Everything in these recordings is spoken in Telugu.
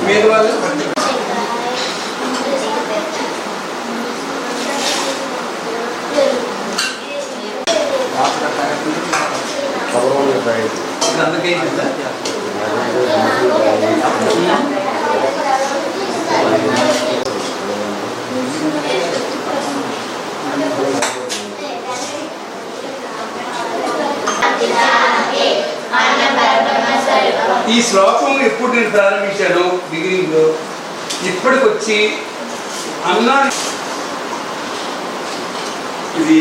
మీరు వాళ్ళు అందుకే ఈ శ్లోకం ఎప్పుడు నేను ప్రారంభించాను బిగినింగ్లో, ఇప్పటికొచ్చి అన్నా ఇది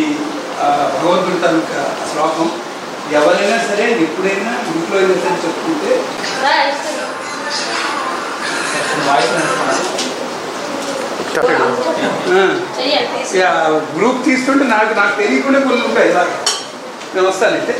భగవంతుడి తాలూకా శ్లోకం. ఎవరైనా సరే ఎప్పుడైనా ఇంట్లో అయినా సరే చెప్పుకుంటే గ్రూప్ తీసుకుంటే నాకు తెలియకుండా కొన్ని ఉంటాయి. ఇలాగా నేను వస్తానంటే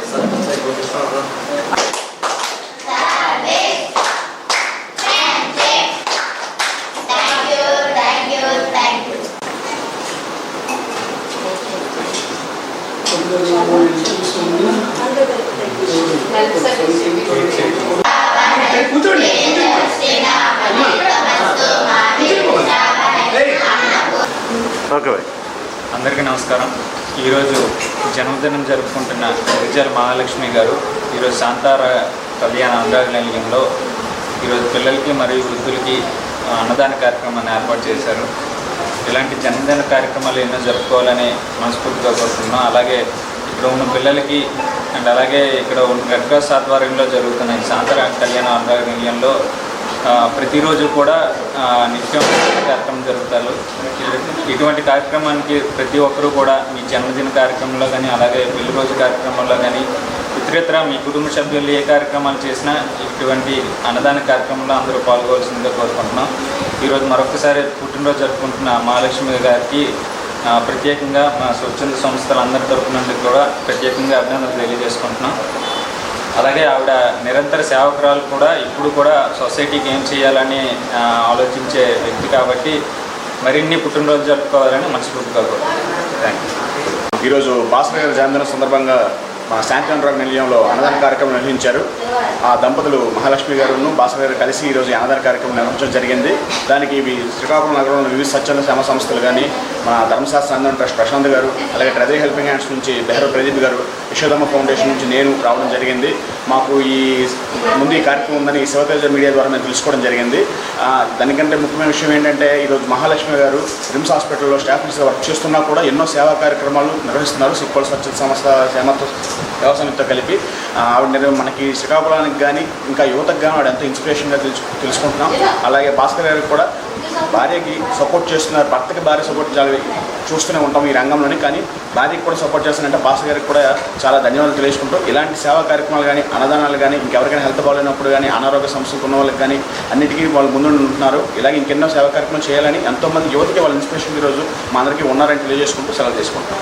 కూర్చోండి. అందరికీ నమస్కారం. ఈరోజు జన్మదినం జరుపుకుంటున్న గిరిజల మహాలక్ష్మి గారు ఈరోజు శాంతార కళ్యాణ అనురాగనిలయంలో ఈరోజు పిల్లలకి మరియు వృద్ధులకి అన్నదాన కార్యక్రమాన్ని ఏర్పాటు చేశారు. ఇలాంటి జన్మదిన కార్యక్రమాలు ఎన్నో జరుపుకోవాలని మనస్ఫూర్తిగా కోరుతున్నాం. అలాగే ఇక్కడ ఉన్న పిల్లలకి అండ్ అలాగే ఇక్కడ రెడ్ క్రాస్ ఆధ్వర్యంలో జరుగుతున్న ఈ శాంతార కళ్యాణ అనురాగనిలయంలో ప్రతిరోజు కూడా నిత్యం కార్యక్రమం జరుగుతారు. ఇటువంటి కార్యక్రమానికి ప్రతి ఒక్కరూ కూడా మీ జన్మదిన కార్యక్రమంలో కానీ అలాగే పెళ్లి రోజు కార్యక్రమంలో కానీ ఇతరేతర మీ కుటుంబ సభ్యులు ఏ కార్యక్రమాలు చేసినా ఇటువంటి అన్నదాన కార్యక్రమంలో అందరూ పాల్గొవలసిందిగా కోరుకుంటున్నాం. ఈరోజు మరొకసారి పుట్టినరోజు జరుపుకుంటున్న మహాలక్ష్మి గారికి ప్రత్యేకంగా మా స్వచ్ఛంద సంస్థలందరి తరపు నుండి కూడా ప్రత్యేకంగా అభినందనలు తెలియజేసుకుంటున్నాం. అలాగే ఆవిడ నిరంతర సేవకురాలు కూడా ఇప్పుడు కూడా సొసైటీకి ఏం చేయాలని ఆలోచించే వ్యక్తి కాబట్టి మరిన్ని పుట్టినరోజు జరుపుకోవాలని మనస్ఫూర్తిగా కోరుకుంటున్నాను. Thank you. ఈరోజు భాస్కర్ గారి జన్మదిన సందర్భంగా మా శాంతి అనురాగ నిలయంలో అన్నదాన కార్యక్రమం నిర్వహించారు. ఆ దంపతులు మహాలక్ష్మి గారును భాస్కర్ గారు కలిసి ఈరోజు అన్నదాన కార్యక్రమం నిర్వహించడం జరిగింది. దానికి శ్రీకాకుళం నగరంలో వివిధ స్వచ్ఛంద సేవా సంస్థలు కానీ మన ధర్మశాస్త్ర అందరం ట్రస్ట్ ప్రశాంత్ గారు, అలాగే ట్రెజరీ హెల్పింగ్ హ్యాండ్స్ నుంచి బెహ్రో ప్రదీప్ గారు, యశోదమ్మ ఫౌండేషన్ నుంచి నేను రావడం జరిగింది. మాకు ముందు ఈ కార్యక్రమం ఉందని శివతేజ మీడియా ద్వారా మేము తెలుసుకోవడం జరిగింది. దానికంటే ముఖ్యమైన విషయం ఏంటంటే ఈరోజు మహాలక్ష్మి గారు రిమ్స్ హాస్పిటల్లో స్టాఫ్ నర్స్గా వర్క్ చేస్తున్నా కూడా ఎన్నో సేవా కార్యక్రమాలు నిర్వహిస్తున్నారు. సిక్కోల్ స్వచ్ఛంద సంస్థ వ్యవసాయంతో కలిపి ఆవిడ మనకి శ్రీకాకుళానికి కానీ ఇంకా యువతకు కానీ ఆవిడ ఎంతో ఇన్స్పిరేషన్గా తెలుసుకుంటున్నాం. అలాగే భాస్కర్ గారికి కూడా భార్యకి సపోర్ట్ చేస్తున్నారు. భర్తకి భార్య సపోర్ట్ చూస్తూనే ఉంటాం ఈ రంగంలోని, కానీ భార్యకి కూడా సపోర్ట్ చేస్తున్నారంటే భాస్కర్ గారికి కూడా చాలా ధన్యవాదాలు తెలియజేసుకుంటూ ఇలాంటి సేవా కార్యక్రమాలు కానీ అన్నదానాలు కానీ ఇంకెవరికైనా హెల్త్ బాగాలేనప్పుడు కానీ అనారోగ్య సమస్యలు ఉన్న వాళ్ళకి కానీ అన్నిటికీ వాళ్ళు ముందు ఉంటున్నారు. ఇలాగే ఇంకెన్నో సేవా కార్యక్రమాలు చేయాలని ఎంతోమంది యువతకి వాళ్ళ ఇన్స్పిరేషన్ ఈరోజు మా అందరికీ ఉన్నారని తెలియజేసుకుంటూ సెలవు తీసుకుంటాం.